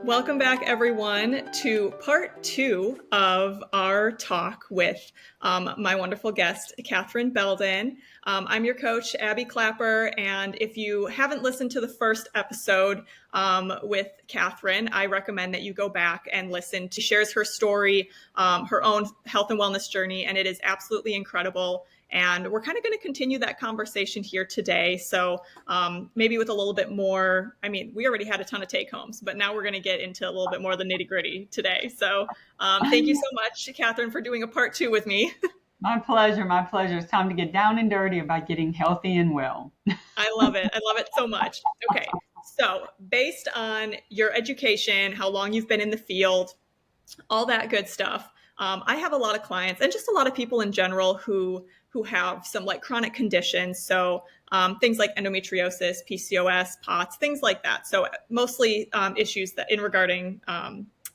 Welcome back, everyone, to part two of our talk with my wonderful guest, Catherine Belden. I'm your coach, Abby Clapper, and if you haven't listened to the first episode with Catherine, I recommend that you go back and listen. She shares her story, her own health and wellness journey, and it is absolutely incredible. And we're kind of going to continue that conversation here today. So maybe with a little bit more, we already had a ton of take homes, but now we're going to get into a little bit more of the nitty gritty today. So thank you so much, Catherine, for doing a part two with me. My pleasure. My pleasure. It's time to get down and dirty about getting healthy and well. I love it. I love it so much. Okay. So based on your education, how long you've been in the field, all that good stuff. I have a lot of clients and just a lot of people in general who have some like chronic conditions. So things like endometriosis, PCOS, POTS, things like that. So mostly issues that in regarding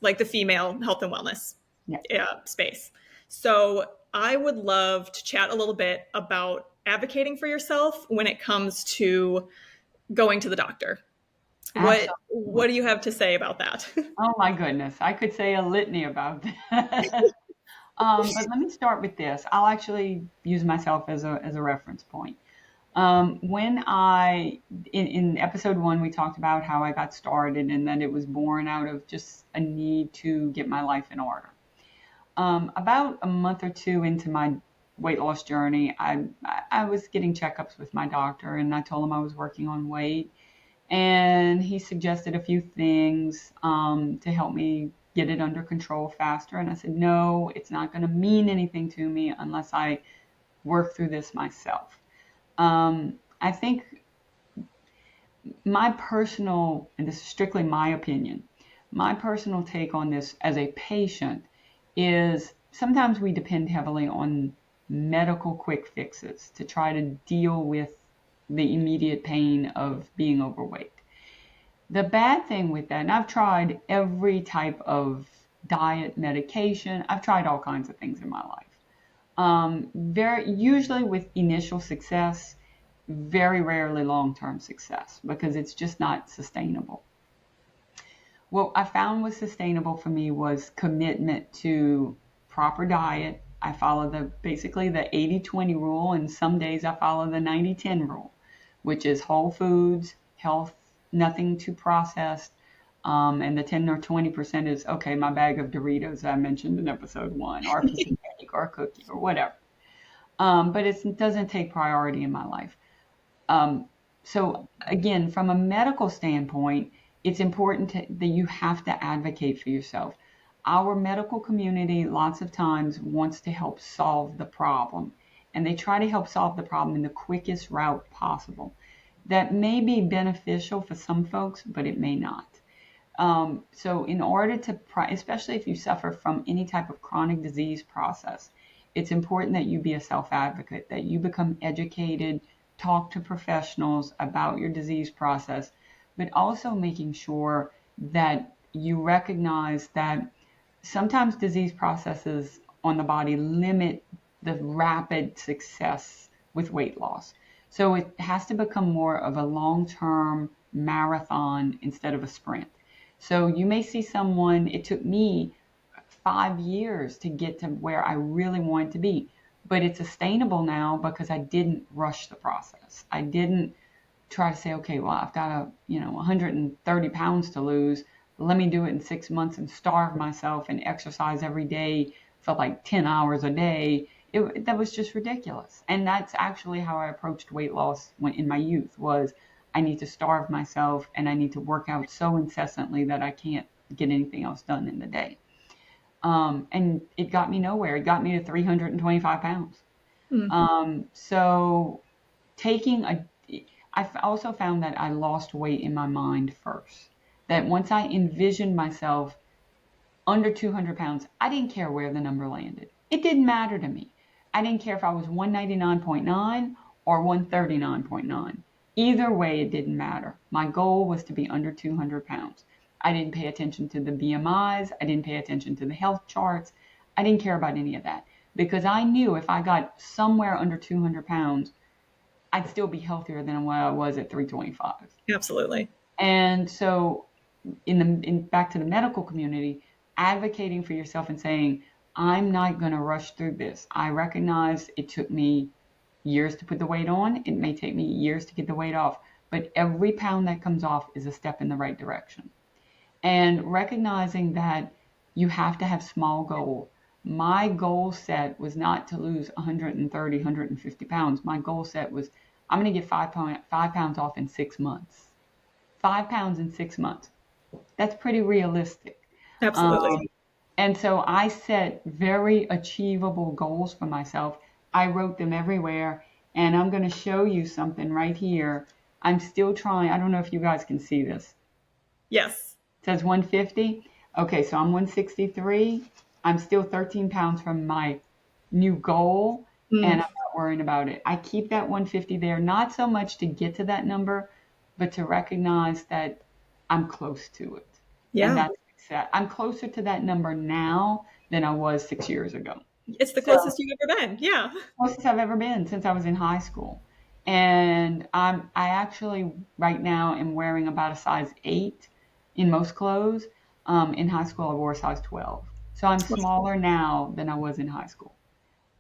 like the female health and wellness space. So I would love to chat a little bit about advocating for yourself when it comes to going to the doctor. What do you have to say about that? Oh my goodness. I could say a litany about that. But let me start with this. I'll actually use myself as a reference point. When in episode 1, we talked about how I got started and that it was born out of just a need to get my life in order. About a month or two into my weight loss journey, I was getting checkups with my doctor, and I told him I was working on weight. And he suggested a few things to help me get it under control faster. And I said, no, it's not going to mean anything to me unless I work through this myself. I think my personal, and this is strictly my opinion, my personal take on this as a patient is sometimes we depend heavily on medical quick fixes to try to deal with the immediate pain of being overweight. The bad thing with that, and I've tried every type of diet, medication, I've tried all kinds of things in my life. Usually with initial success, very rarely long-term success because it's just not sustainable. What I found was sustainable for me was commitment to proper diet. I follow basically the 80-20 rule, and some days I follow the 90-10 rule, which is whole foods, health, nothing too processed. And the 10 or 20% is, okay, my bag of Doritos I mentioned in episode 1, or a piece of cake or a cookie or whatever. But it doesn't take priority in my life. So again, from a medical standpoint, it's important that you have to advocate for yourself. Our medical community lots of times wants to help solve the problem, and they try to help solve the problem in the quickest route possible. That may be beneficial for some folks, but it may not. So in order to, especially if you suffer from any type of chronic disease process, it's important that you be a self-advocate, that you become educated, talk to professionals about your disease process, but also making sure that you recognize that sometimes disease processes on the body limit the rapid success with weight loss. So it has to become more of a long-term marathon instead of a sprint. So you may see someone, it took me 5 years to get to where I really wanted to be, but it's sustainable now because I didn't rush the process. I didn't try to say, okay, well, I've got 130 pounds to lose. Let me do it in 6 months and starve myself and exercise every day for like 10 hours a day. That was just ridiculous. And that's actually how I approached weight loss in my youth was I need to starve myself and I need to work out so incessantly that I can't get anything else done in the day. And it got me nowhere. It got me to 325 pounds. So I also found that I lost weight in my mind first. That once I envisioned myself under 200 pounds, I didn't care where the number landed. It didn't matter to me. I didn't care if I was 199.9 or 139.9. Either way, it didn't matter. My goal was to be under 200 pounds. I didn't pay attention to the BMIs. I didn't pay attention to the health charts. I didn't care about any of that because I knew if I got somewhere under 200 pounds, I'd still be healthier than what I was at 325. Absolutely. And so back to the medical community, advocating for yourself and saying, I'm not going to rush through this. I recognize it took me years to put the weight on. It may take me years to get the weight off, but every pound that comes off is a step in the right direction. And recognizing that you have to have small goals. My goal set was not to lose 130, 150 pounds. My goal set was I'm going to get 5 pounds off in 6 months. 5 pounds in 6 months. That's pretty realistic. Absolutely. Um, and so I set very achievable goals for myself. I wrote them everywhere, and I'm going to show you something right here. I'm still trying. I don't know if you guys can see this. Yes. It says 150. Okay, so I'm 163. I'm still 13 pounds from my new goal, and I'm Mm, not worrying about it. I keep that 150 there, not so much to get to that number, but to recognize that I'm close to it. And yeah. that's set. I'm closer to that number now than I was 6 years ago. It's the So, closest you've ever been. Yeah. closest I've ever been since I was in high school. And I actually right now am wearing about a size 8 in most clothes. In high school, I wore a size 12. So I'm smaller now than I was in high school.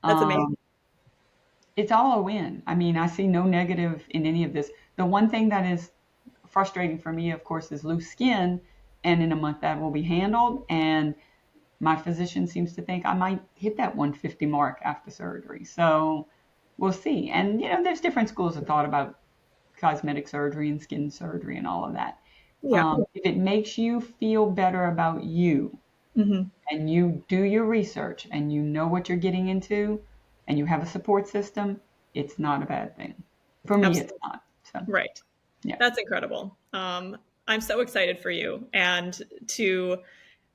That's amazing. Um, it's all a win. I mean, I see no negative in any of this. The one thing that is frustrating for me, of course, is loose skin. And in a month that will be handled. And my physician seems to think I might hit that 150 mark after surgery. So we'll see. And, there's different schools of thought about cosmetic surgery and skin surgery and all of that. Yeah. If it makes you feel better about you Hmm. and you do your research and you know what you're getting into and you have a support system, it's not a bad thing. For me, it's Absolutely. not. So, Right. yeah. That's incredible. I'm so excited for you and to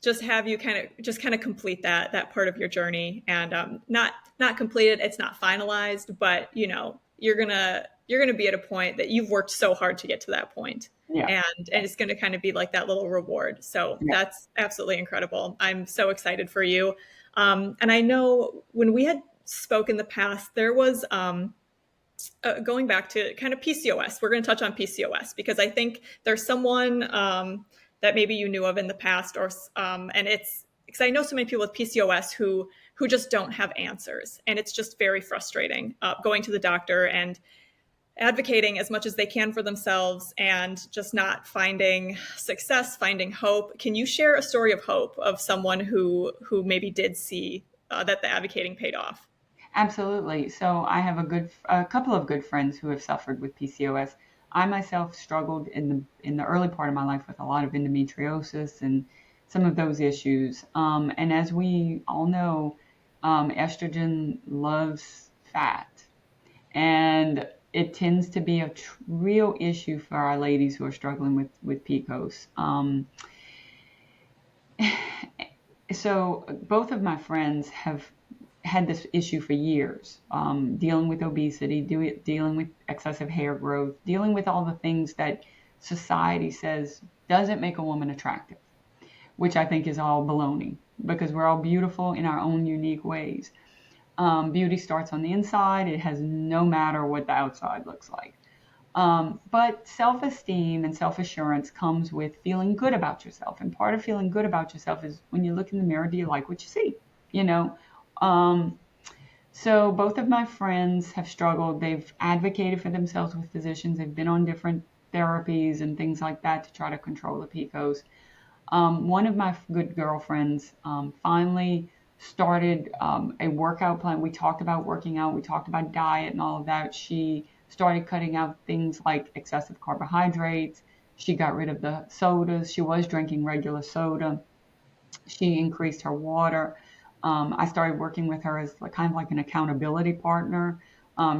just have you kind of complete that part of your journey and not completed. It's not finalized, but you're gonna be at a point that you've worked so hard to get to that point, Yeah. and it's gonna kind of be like that little reward. So Yeah. that's absolutely incredible. I'm so excited for you. And I know when we had spoke in the past, there was going back to kind of PCOS. We're going to touch on PCOS because I think there's someone that maybe you knew of in the past, or and it's because I know so many people with PCOS who just don't have answers, and it's just very frustrating going to the doctor and advocating as much as they can for themselves and just not finding success, finding hope. Can you share a story of hope of someone who maybe did see that the advocating paid off? Absolutely. So I have a couple of good friends who have suffered with PCOS. I myself struggled in the early part of my life with a lot of endometriosis and some of those issues. And as we all know, estrogen loves fat, and it tends to be a real issue for our ladies who are struggling with PCOS. So both of my friends have had this issue for years, dealing with obesity, dealing with excessive hair growth, dealing with all the things that society says doesn't make a woman attractive, which I think is all baloney because we're all beautiful in our own unique ways. Beauty starts on the inside. It has no matter what the outside looks like. But self-esteem and self-assurance comes with feeling good about yourself. And part of feeling good about yourself is when you look in the mirror, do you like what you see? You know, um, so both of my friends have struggled. They've advocated for themselves with physicians. They've been on different therapies and things like that to try to control the PCOS. One of my good girlfriends finally started a workout plan. We talked about working out. We talked about diet and all of that. She started cutting out things like excessive carbohydrates. She got rid of the sodas. She was drinking regular soda. She increased her water. I started working with her as kind of like an accountability partner.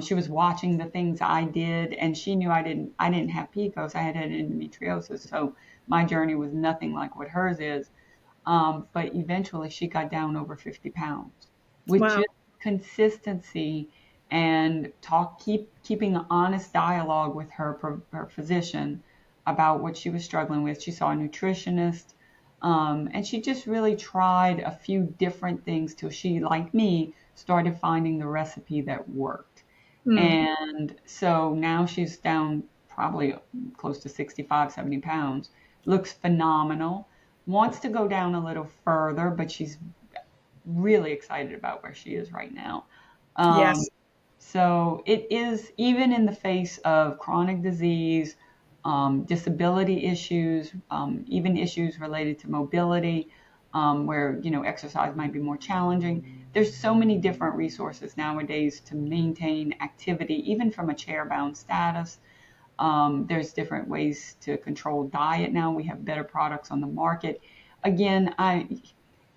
She was watching the things I did, and she knew I didn't have PCOS. I had endometriosis, so my journey was nothing like what hers is. But eventually, she got down over 50 pounds with Wow. just consistency and keeping an honest dialogue with her physician about what she was struggling with. She saw a nutritionist. And she just really tried a few different things till she, like me, started finding the recipe that worked. Hmm. And so now she's down probably close to 65, 70 pounds. looks phenomenal, wants to go down a little further, but she's really excited about where she is right now. Um, Yes. so it is, even in the face of chronic disease, disability issues, even issues related to mobility, where exercise might be more challenging. There's so many different resources nowadays to maintain activity, even from a chair-bound status. There's different ways to control diet now. We have better products on the market. Again,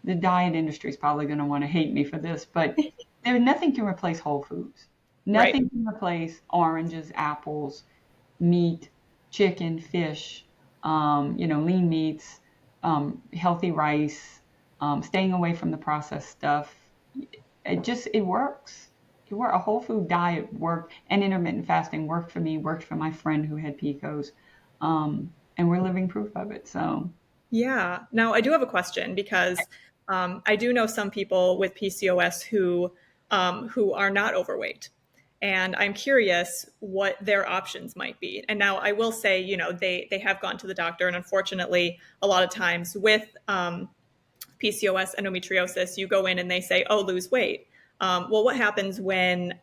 the diet industry is probably going to want to hate me for this, but nothing can replace whole foods. Right. Nothing can replace oranges, apples, meat, chicken, fish, lean meats, healthy rice, staying away from the processed stuff. It works. A whole food diet worked, and intermittent fasting worked for me, worked for my friend who had PCOS, and we're living proof of it. So, Yeah. Now, I do have a question because I do know some people with PCOS who are not overweight, and I'm curious what their options might be. And now I will say, they have gone to the doctor, and unfortunately, a lot of times with PCOS, endometriosis, you go in and they say, "Oh, lose weight." Well, what happens when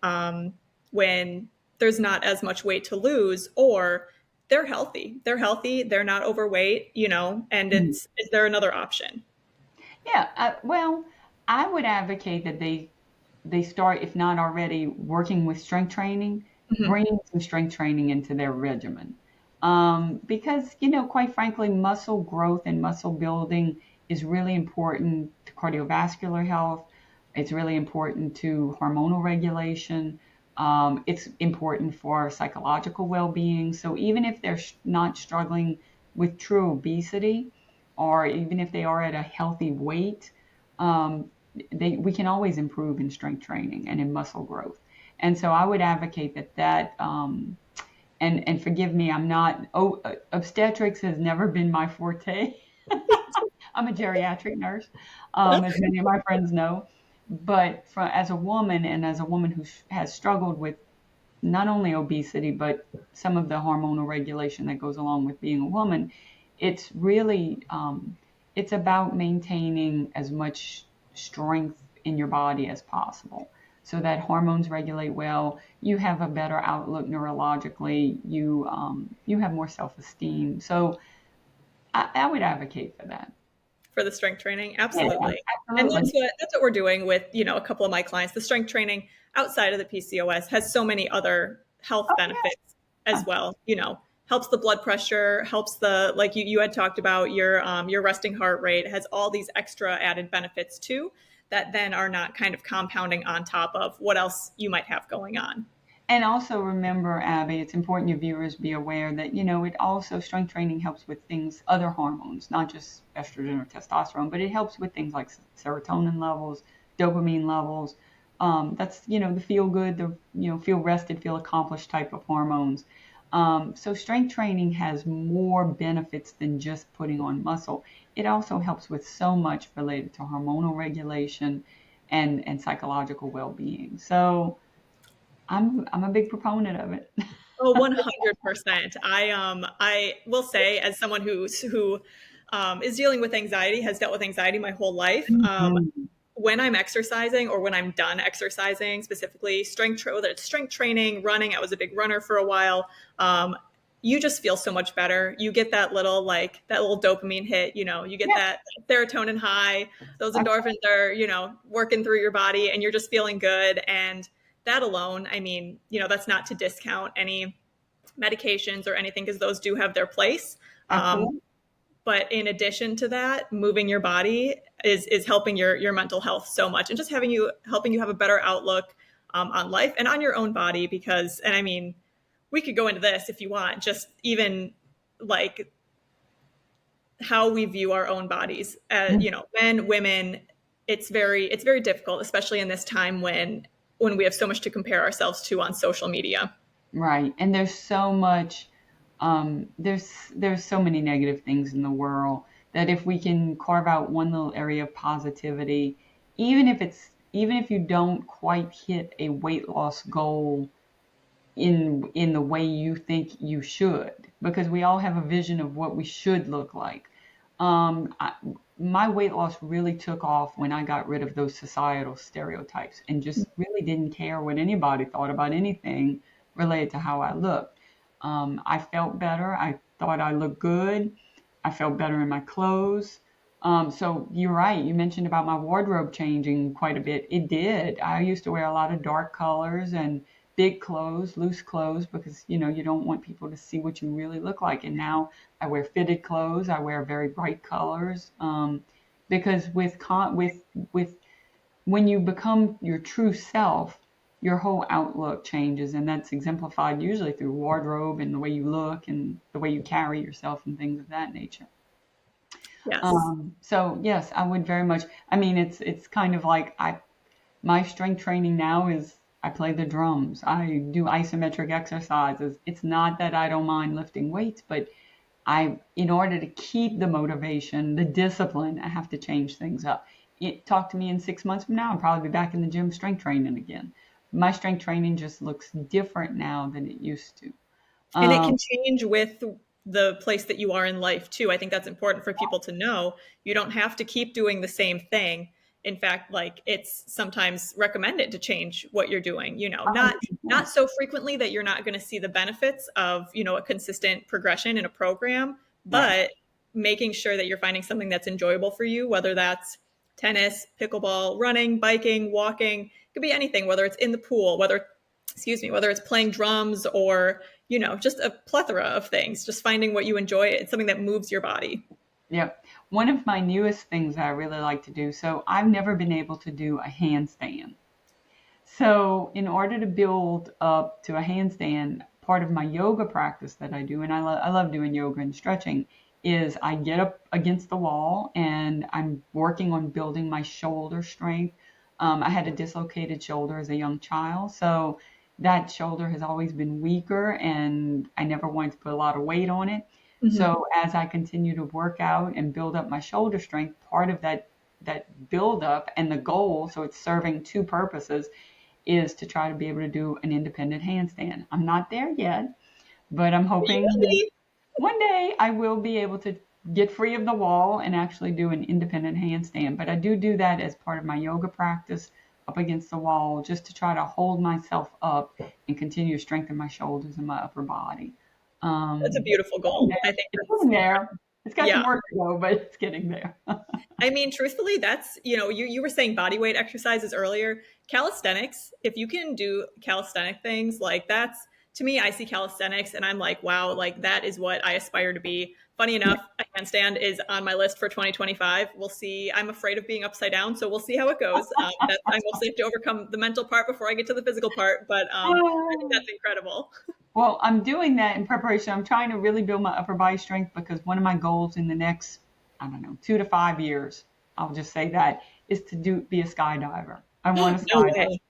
there's not as much weight to lose, or they're healthy? They're healthy. They're not overweight. And is there another option? yeah, well, I would advocate that they start, if not already, working with strength training, Mhm. bringing some strength training into their regimen. Because, quite frankly, muscle growth and muscle building is really important to cardiovascular health. It's really important to hormonal regulation. It's important for psychological well-being. So even if they're not struggling with true obesity, or even if they are at a healthy weight, um, we can always improve in strength training and in muscle growth. And so I would advocate that. And forgive me, I'm not. Obstetrics has never been my forte. I'm a geriatric nurse, as many of my friends know. But as a woman, and as a woman who has struggled with not only obesity, but some of the hormonal regulation that goes along with being a woman, it's really it's about maintaining as much strength in your body as possible so that hormones regulate well, you have a better outlook neurologically, you have more self-esteem. So I would advocate for that. For the strength training? Yeah, Absolutely. And absolutely. that's what we're doing with, a couple of my clients. The strength training outside of the PCOS has so many other health Oh benefits yeah. as well, helps the blood pressure, helps the, like you had talked about, your resting heart rate, has all these extra added benefits too that then are not kind of compounding on top of what else you might have going on. And also remember, Abby, it's important your viewers be aware that, it also, strength training helps with things, other hormones, not just estrogen or testosterone, but it helps with things like serotonin levels, dopamine levels. That's, the feel good, the, feel rested, feel accomplished type of hormones. So strength training has more benefits than just putting on muscle. It also helps with so much related to hormonal regulation and psychological well-being. So, I'm a big proponent of it. Oh, 100%. I will say, as someone who is dealing with anxiety, has dealt with anxiety my whole life. Mhm. When I'm exercising or when I'm done exercising, specifically whether it's strength training, running, I was a big runner for a while. You just feel so much better. You get that little dopamine hit, you get Yeah, that serotonin high. Those I endorphins are, working through your body and you're just feeling good. And that alone, I mean, that's not to discount any medications or anything because those do have their place. Um, absolutely. but in addition to that, moving your body is helping your mental health so much, and just helping you have a better outlook on life and on your own body. Because, and I mean, we could go into this if you want, just even like how we view our own bodies. Mm, Men, women, it's very difficult, especially in this time when we have so much to compare ourselves to on social media. right. And there's so much, there's so many negative things in the world that if we can carve out one little area of positivity, even if you don't quite hit a weight loss goal in the way you think you should, because we all have a vision of what we should look like. Um, I, my weight loss really took off when I got rid of those societal stereotypes and just really didn't care what anybody thought about anything related to how I looked. I felt better. I thought I looked good. I felt better in my clothes. So you're right. You mentioned about my wardrobe changing quite a bit. It did. I used to wear a lot of dark colors and big clothes, loose clothes, because you don't want people to see what you really look like. And now I wear fitted clothes. I wear very bright colors, because with when you become your true self, your whole outlook changes, and that's exemplified usually through wardrobe and the way you look and the way you carry yourself and things of that nature. Yes. So yes, I would very much. I mean, it's kind of like my strength training now is I play the drums. I do isometric exercises. It's not that I don't mind lifting weights, but in order to keep the motivation, the discipline, I have to change things up. Talk to me in 6 months from now, I'll probably be back in the gym strength training again. My strength training just looks different now than it used to. And it Um, can change with the place that you are in life too. I think that's important for people to know. You don't have to keep doing the same thing. In fact, like it's sometimes recommended to change what you're doing, not 100%. so frequently that you're not going to see the benefits of, a consistent progression in a program, Right. but making sure that you're finding something that's enjoyable for you, whether that's tennis, pickleball, running, biking, walking, it could be anything, whether it's in the pool, whether it's playing drums or just a plethora of things, just finding what you enjoy. It's something that moves your body. Yep. One of my newest things I really like to do, so I've never been able to do a handstand. So, in order to build up to a handstand, part of my yoga practice that I do, and I love doing yoga and stretching, is I get up against the wall and I'm working on building my shoulder strength. I had a dislocated shoulder as a young child, so that shoulder has always been weaker, and I never wanted to put a lot of weight on it. Mm-hmm. So, as I continue to work out and build up my shoulder strength, part of that build up and the goal, so it's serving two purposes, is to try to be able to do an independent handstand. I'm not there yet, but I'm hoping that Really? one day I will be able to get free of the wall and actually do an independent handstand. But I do that as part of my yoga practice up against the wall, just to try to hold myself up and continue to strengthen my shoulders and my upper body. That's a beautiful It's getting goal. I there. think It's that's getting there. It's got some yeah. work to go, but it's getting there. I mean, truthfully, that's, you were saying body weight exercises earlier. Calisthenics, if you can do calisthenic things, like that's, to me, I see calisthenics and I'm like, wow, like that is what I aspire to be. Funny enough, a handstand is on my list for 2025. We'll see. I'm afraid of being upside down, so we'll see how it goes. I mostly have to overcome the mental part before I get to the physical part, but I think that's incredible. Well, I'm doing that in preparation. I'm trying to really build my upper body strength, because one of my goals in the next, I don't know, 2 to 5 years, I'll just say that, is to be a skydiver. I want to No skydive. way.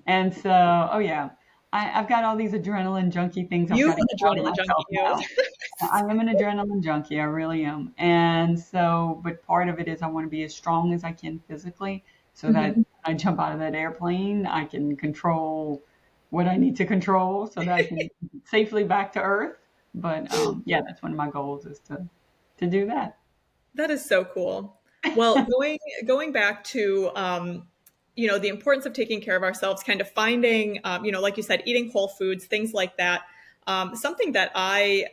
And so, oh yeah, I've got all these adrenaline junkie things I've You got to an get out of adrenaline junkie, myself you. now. I am an adrenaline junkie. I really am. And so, but part of it is I want to be as strong as I can physically, so that Mhm. when I jump out of that airplane, I can control what I need to control so that I can safely back to Earth. But yeah, that's one of my goals, is to do that. That is so cool. Well, going back to the importance of taking care of ourselves, kind of finding like you said, eating whole foods, things like that. Something that I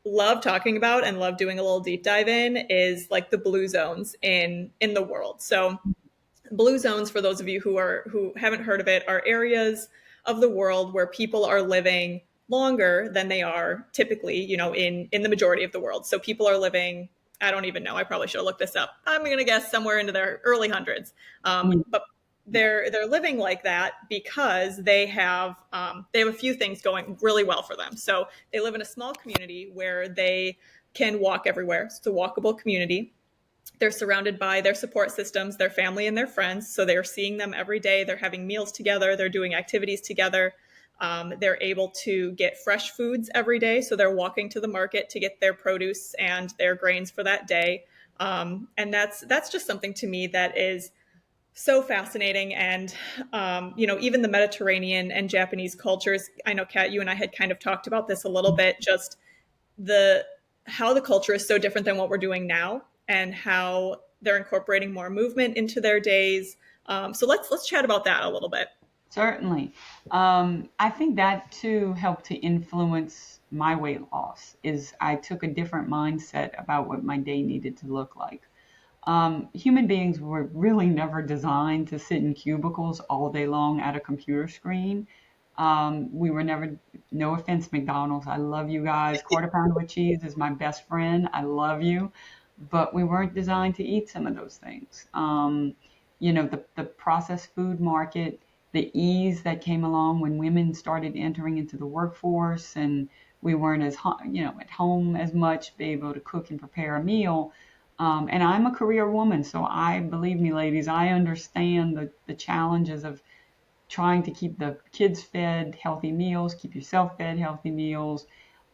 love talking about and love doing a little deep dive in is like the blue zones in the world. So blue zones, for those of you who haven't heard of it, are areas of the world where people are living longer than they are typically, in the majority of the world. So people are living, I don't even know, I probably should have looked this up. I'm going to guess somewhere into their early hundreds. Mm, But yeah. they're living like that because they have a few things going really well for them. So they live in a small community where they can walk everywhere. It's a walkable community. They're surrounded by their support systems, their family and their friends. So they're seeing them every day. They're having meals together. They're doing activities together. They're able to get fresh foods every day. So they're walking to the market to get their produce and their grains for that day. And that's just something to me that is So fascinating. And, even the Mediterranean and Japanese cultures, I know, Kat, you and I had kind of talked about this a little bit, just the how the culture is so different than what we're doing now and how they're incorporating more movement into their days. So let's chat about that a little bit. Certainly. I think that too helped to influence my weight loss is I took a different mindset about what my day needed to look like. Human beings were really never designed to sit in cubicles all day long at a computer screen. We were never, no offense, McDonald's, I love you guys. Quarter pounder with cheese is my best friend. I love you. But we weren't designed to eat some of those things. The processed food market, the ease that came along when women started entering into the workforce and we weren't at home as much, be able to cook and prepare a meal. And I'm a career woman, so believe me, ladies, I understand the challenges of trying to keep the kids fed healthy meals, keep yourself fed healthy meals,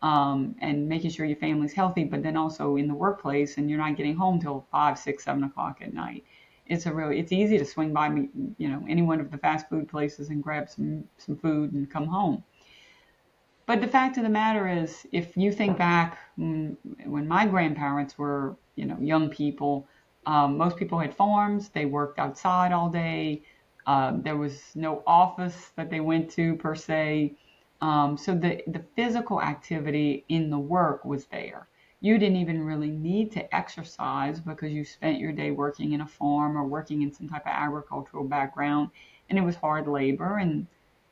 and making sure your family's healthy, but then also in the workplace and you're not getting home till 5, 6, 7 o'clock at night. It's easy to swing by me, any one of the fast food places and grab some food and come home. But the fact of the matter is, if you think back when my grandparents were, young people, most people had farms. They worked outside all day. There was no office that they went to per se. So the physical activity in the work was there. You didn't even really need to exercise because you spent your day working in a farm or working in some type of agricultural background, and it was hard labor and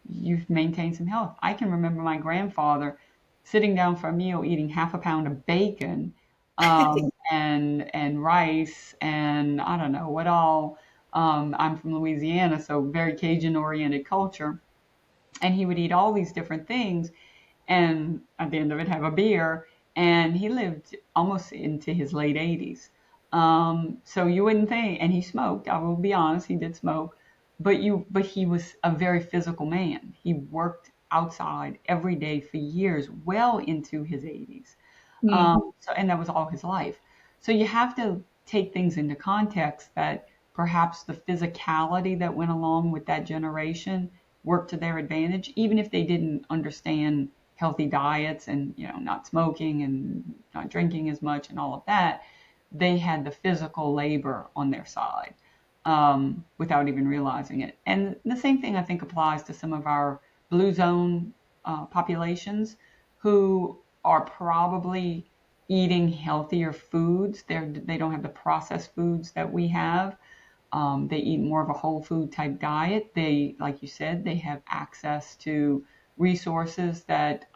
you've maintained some health. I can remember my grandfather sitting down for a meal, eating half a pound of bacon, and rice, and I don't know what all. I'm from Louisiana, so very Cajun oriented culture, and he would eat all these different things, and at the end of it, have a beer. And he lived almost into his late 80s. So you wouldn't think, and he smoked. I will be honest, he did smoke, but he was a very physical man. He worked outside every day for years, well into his 80s. Hmm. And that was all his life. So you have to take things into context that perhaps the physicality that went along with that generation worked to their advantage, even if they didn't understand healthy diets and, not smoking and not drinking as much and all of that. They had the physical labor on their side, without even realizing it. And the same thing I think applies to some of our blue zone populations who are probably eating healthier foods. They don't have the processed foods that we have. They eat more of a whole food type diet. They, like you said, they have access to resources that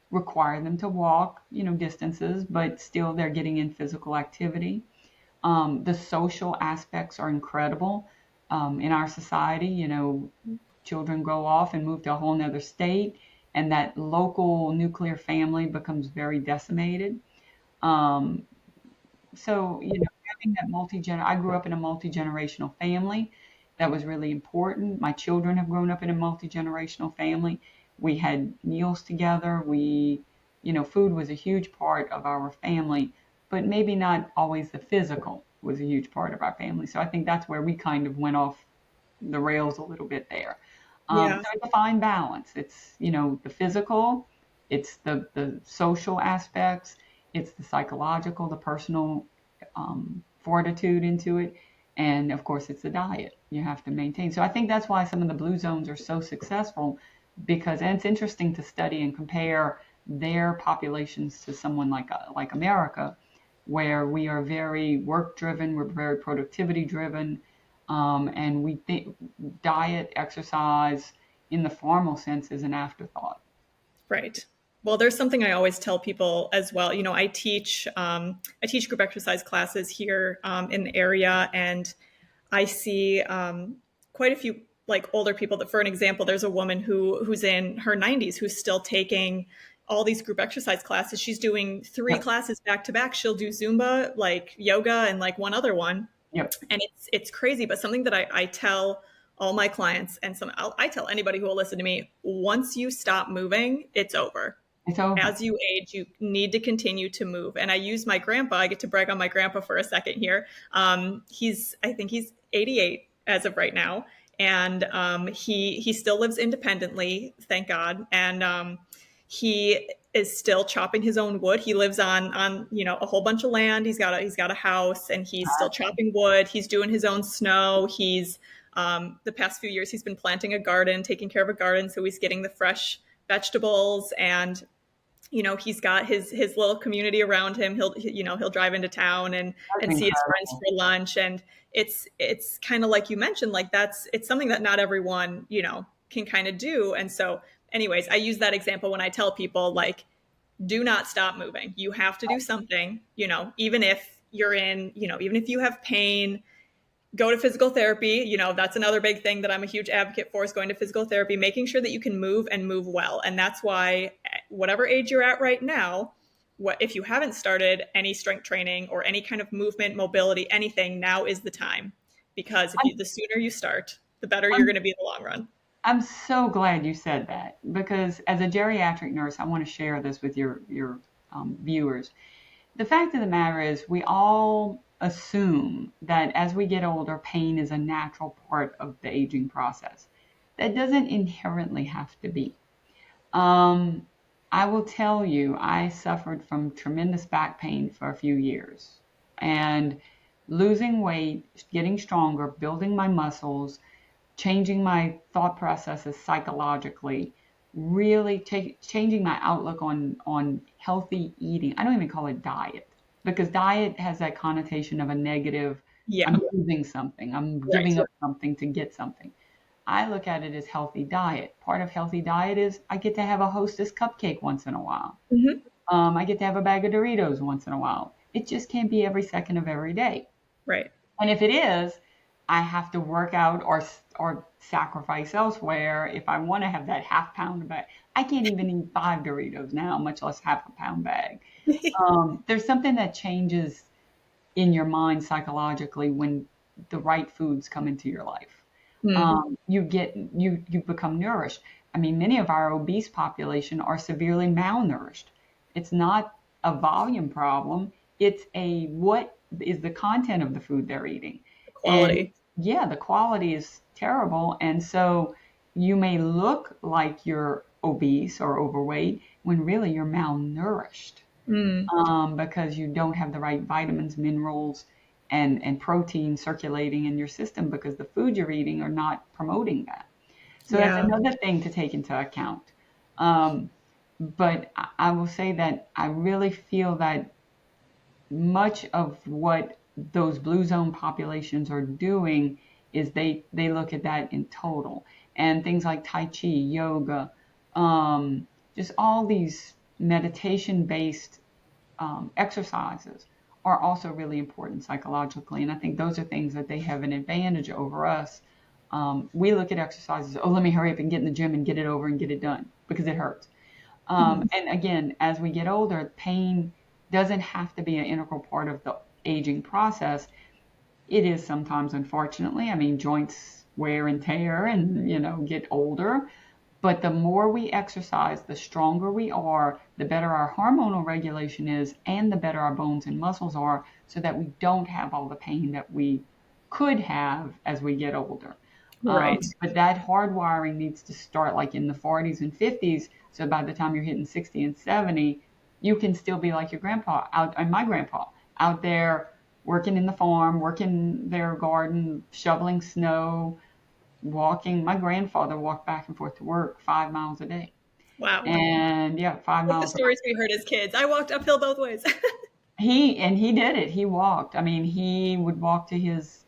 require them to walk, distances, but still they're getting in physical activity. The social aspects are incredible in our society. Children go off and move to a whole nother state, and that local nuclear family becomes very decimated. Um, so, having that I grew up in a multi-generational family. That was really important. My children have grown up in a multi-generational family. We had meals together. Food was a huge part of our family, but maybe not always the physical was a huge part of our family. So I think that's where we kind of went off the rails a little bit there. Yeah. So it's a fine balance. It's, the physical, it's the social aspects, it's the psychological, the personal fortitude into it. And of course, it's the diet you have to maintain. So I think that's why some of the blue zones are so successful and it's interesting to study and compare their populations to someone like America, where we are very work driven, we're very productivity driven, and we think diet, exercise in the formal sense is an afterthought. Right. Well, there's something I always tell people as well. I teach group exercise classes here in the area, and I see quite a few like older people. That, for an example, there's a woman who's in her 90s who's still taking all these group exercise classes. She's doing three Yep. classes back to back. She'll do Zumba, like yoga, and like one other one, Yep. and it's crazy. But something that I tell all my clients, and I tell anybody who will listen to me: once you stop moving, it's over. It's over. As you age, you need to continue to move. And I get to brag on my grandpa for a second here. I think he's 88. as of right now. And he still lives independently, thank God. And he is still chopping his own wood. He lives on a whole bunch of land. He's got a house, and he's still chopping wood. He's doing his own snow. He's the past few years he's been planting a garden, taking care of a garden, so he's getting the fresh vegetables. And he's got his little community around him. He'll drive into town and That's see his friends incredible. for lunch. And it's kind of like you mentioned, like it's something that not everyone can kind of do. And so anyways, I use that example when I tell people, like, do not stop moving. You have to do something, even if even if you have pain. Go to physical therapy. That's another big thing that I'm a huge advocate for, is going to physical therapy, making sure that you can move and move well. And that's why, whatever age you're at right now, if you haven't started any strength training or any kind of movement, mobility, anything, now is the time. Because the sooner you start, the better you're I'm, going to be in the long run. I'm so glad you said that, because as a geriatric nurse, I want to share this with your viewers. The fact of the matter is, we all assume that as we get older, pain is a natural part of the aging process. That doesn't inherently have to be. Um, I will tell you, I suffered from tremendous back pain for a few years. And losing weight, getting stronger, building my muscles, changing my thought processes psychologically, really changing my outlook on healthy eating. I don't even call it diet, because diet has that connotation of a negative. Yeah. I'm losing something. I'm Right. giving up something to get something. I look at it as healthy diet. Part of healthy diet is I get to have a Hostess cupcake once in a while. Hmm. I get to have a bag of Doritos once in a while. It just can't be every second of every day. Right. And if it is, I have to work out or sacrifice elsewhere if I want to have that half pound bag. I can't even eat 5 Doritos now, much less half a pound bag. There's something that changes in your mind psychologically when the right foods come into your life. Mm. You become nourished. I mean, many of our obese population are severely malnourished. It's not a volume problem. It's a what is the content of the food they're eating. And Quality. yeah, the quality is terrible. And so you may look like you're obese or overweight when really you're malnourished, Mm. because you don't have the right vitamins, minerals, and protein circulating in your system, because the food you're eating are not promoting that. So that's Yeah. another thing to take into account. Um, but I will say that I really feel that much of what those blue zone populations are doing is they look at that in total, and things like Tai Chi, yoga, just all these meditation based exercises are also really important psychologically. And I think those are things that they have an advantage over us. We look at exercises, oh, let me hurry up and get in the gym and get it over and get it done because it hurts. Mhm. And again, as we get older, pain doesn't have to be an integral part of the aging process. It is sometimes, unfortunately. I mean, joints wear and tear and, get older. But the more we exercise, the stronger we are, the better our hormonal regulation is, and the better our bones and muscles are, so that we don't have all the pain that we could have as we get older. Right. But that hardwiring needs to start like in the 40s and 50s. So by the time you're hitting 60 and 70, you can still be like your grandpa out, and my grandpa out there working in the farm, working their garden, shoveling snow, walking. My grandfather walked back and forth to work 5 miles a day. Wow. And yeah, five Like the miles. stories we heard as kids. I walked uphill both ways. He did it. He walked. I mean, he would walk to his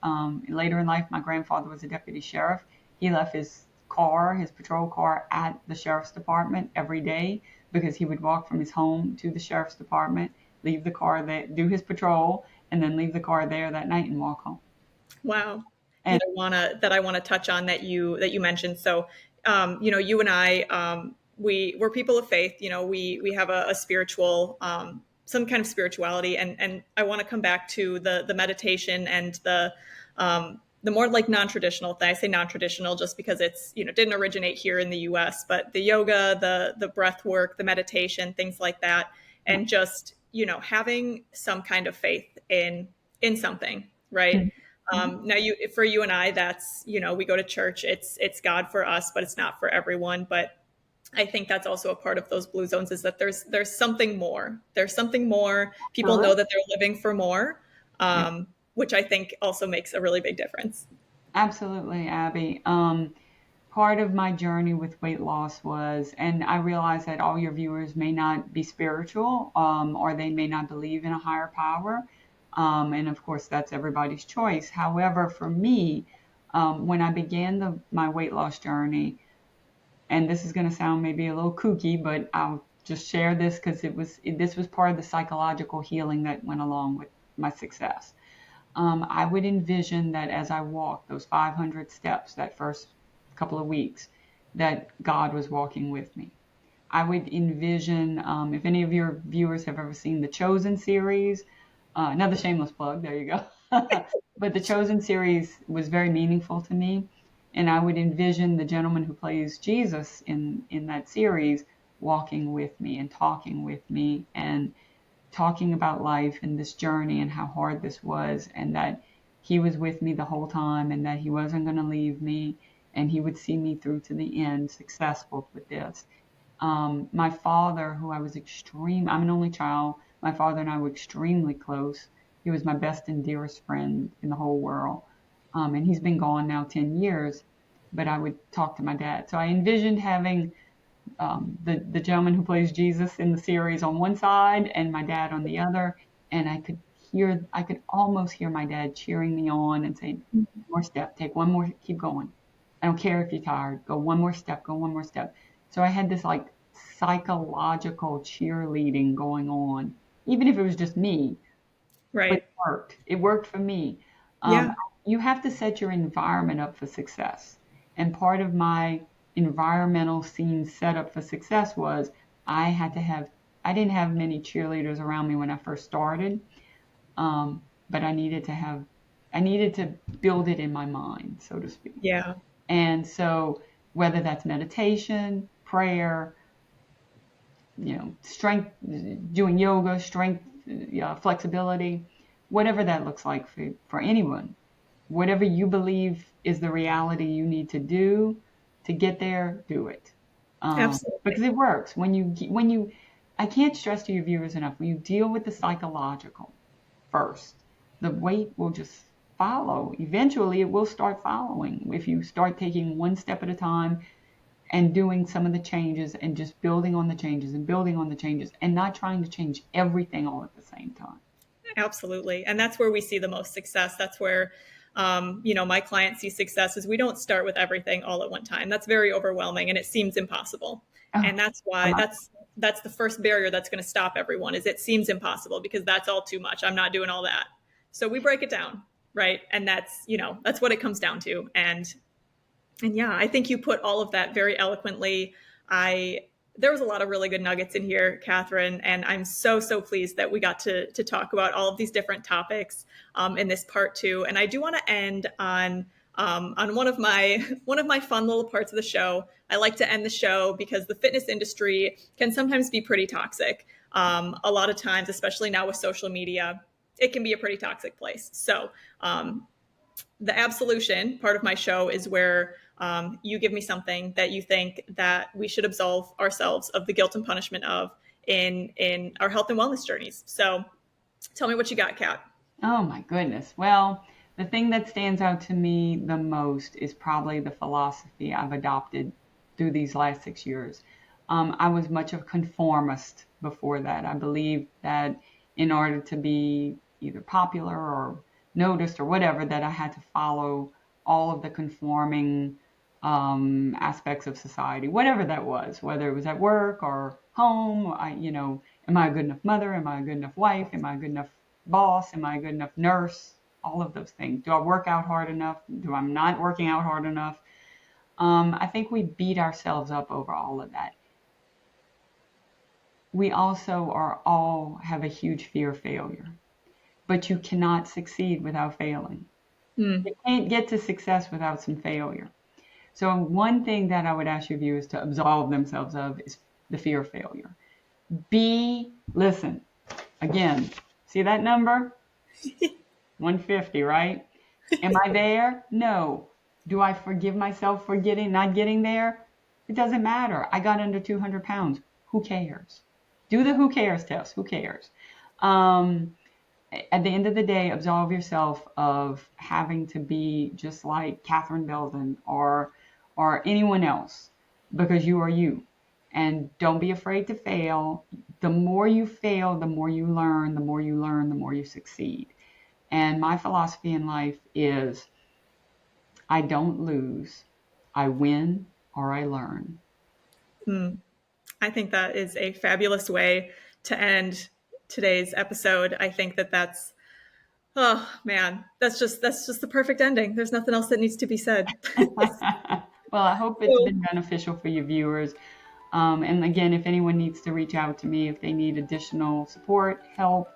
later in life. My grandfather was a deputy sheriff. He left his car, his patrol car, at the sheriff's department every day because he would walk from his home to the sheriff's department, leave the car there, do his patrol, and then leave the car there that night and walk home. Wow. And That I wanna touch on, that you mentioned. So, you and I, we're people of faith. We have a spiritual, some kind of spirituality, and I want to come back to the meditation and the more like non-traditional thing. I say non-traditional just because it's didn't originate here in the U.S., but the yoga, the breath work, the meditation, things like that, and just having some kind of faith in something, right? Now, for you and I, that's, we go to church. It's God for us, but it's not for everyone. But I think that's also a part of those blue zones, is that there's something more. There's something more. People Absolutely. know that they're living for more, Yeah, which I think also makes a really big difference. absolutely, Abby. Part of my journey with weight loss was, and I realize that all your viewers may not be spiritual, or they may not believe in a higher power. And of course, that's everybody's choice. However, for me, when I began my weight loss journey, and this is going to sound maybe a little kooky, but I'll just share this because this was part of the psychological healing that went along with my success. I would envision that as I walked those 500 steps that first couple of weeks, that God was walking with me. I would envision, if any of your viewers have ever seen the Chosen series, another shameless plug, there you go. But the Chosen series was very meaningful to me. And I would envision the gentleman who plays Jesus in that series walking with me and talking with me and talking about life and this journey and how hard this was, and that he was with me the whole time and that he wasn't going to leave me and he would see me through to the end successful with this. My father, who I'm an only child. My father and I were extremely close. He was my best and dearest friend in the whole world. And he's been gone now 10 years, but I would talk to my dad. So I envisioned having the gentleman who plays Jesus in the series on one side and my dad on the other. And I could almost hear my dad cheering me on and saying, "One more step, take one more, keep going. I don't care if you're tired, go one more step, go one more step." So I had this like psychological cheerleading going on, even if it was just me, but Right. it worked. It worked for me. Um, Yeah. you have to set your environment up for success. And part of my environmental scene setup for success was I had to have, I didn't have many cheerleaders around me when I first started, but I needed to build it in my mind, so to speak. Yeah. And so whether that's meditation, prayer, strength, doing yoga, strength, flexibility, whatever that looks like for anyone, whatever you believe is the reality you need to do to get there, do it. Because Absolutely. it works. I can't stress to your viewers enough, when you deal with the psychological first, the weight will just follow. Eventually, it will start following if you start taking one step at a time and doing some of the changes and just building on the changes and building on the changes and not trying to change everything all at the same time. Absolutely. And that's where we see the most success. That's where, my clients see success, is we don't start with everything all at one time. That's very overwhelming and it seems impossible. Oh, And that's I why love that's the first barrier that's going to stop everyone, is it seems impossible, because that's all too much. I'm not doing all that. So we break it down, right? And that's what it comes down to. And yeah, I think you put all of that very eloquently. I There was a lot of really good nuggets in here, Catherine, and I'm so pleased that we got to talk about all of these different topics in this part two. And I do want to end on one of my fun little parts of the show. I like to end the show because the fitness industry can sometimes be pretty toxic. A lot of times, especially now with social media, it can be a pretty toxic place. So the absolution part of my show is where you give me something that you think that we should absolve ourselves of the guilt and punishment of in our health and wellness journeys. So tell me what you got, Kat. Oh my goodness. Well, the thing that stands out to me the most is probably the philosophy I've adopted through these last 6 years. I was much of a conformist before that. I believed that in order to be either popular or noticed or whatever, that I had to follow all of the conforming aspects of society, whatever that was, whether it was at work or home. Am I a good enough mother? Am I a good enough wife? Am I a good enough boss? Am I a good enough nurse? All of those things. Do I work out hard enough? Do I'm not working out hard enough? I think we beat ourselves up over all of that. We also are all have a huge fear of failure, but you cannot succeed without failing. Hmm. You can't get to success without some failure. So one thing that I would ask your viewers to absolve themselves of is the fear of failure. Listen, again, see that number? 150, right? Am I there? No. Do I forgive myself for not getting there? It doesn't matter. I got under 200 pounds. Who cares? Do the who cares test. Who cares? Um, at the end of the day, absolve yourself of having to be just like Catherine Belden or anyone else, because you are you. And don't be afraid to fail. The more you fail, the more you learn, the more you learn, the more you succeed. And my philosophy in life is I don't lose. I win or I learn. Mm. I think that is a fabulous way to end today's episode. I think that that's, oh man, that's just the perfect ending. There's nothing else that needs to be said. Well, I hope it's So, been beneficial for your viewers. And again, if anyone needs to reach out to me, if they need additional support, help,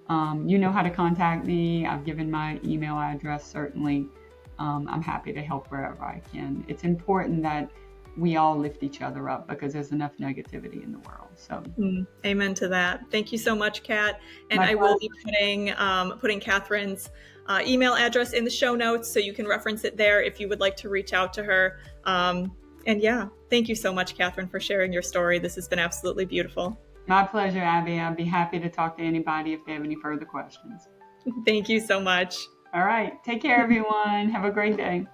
you know how to contact me. I've given my email address, certainly. I'm happy to help wherever I can. It's important that we all lift each other up because there's enough negativity in the world. So, amen to that. Thank you so much, Kat. And my I will pleasure. be putting Catherine's email address in the show notes so you can reference it there if you would like to reach out to her. And yeah, thank you so much, Catherine, for sharing your story. This has been absolutely beautiful. My pleasure, Abby. I'd be happy to talk to anybody if they have any further questions. Thank you so much. All right. Take care, everyone. Have a great day.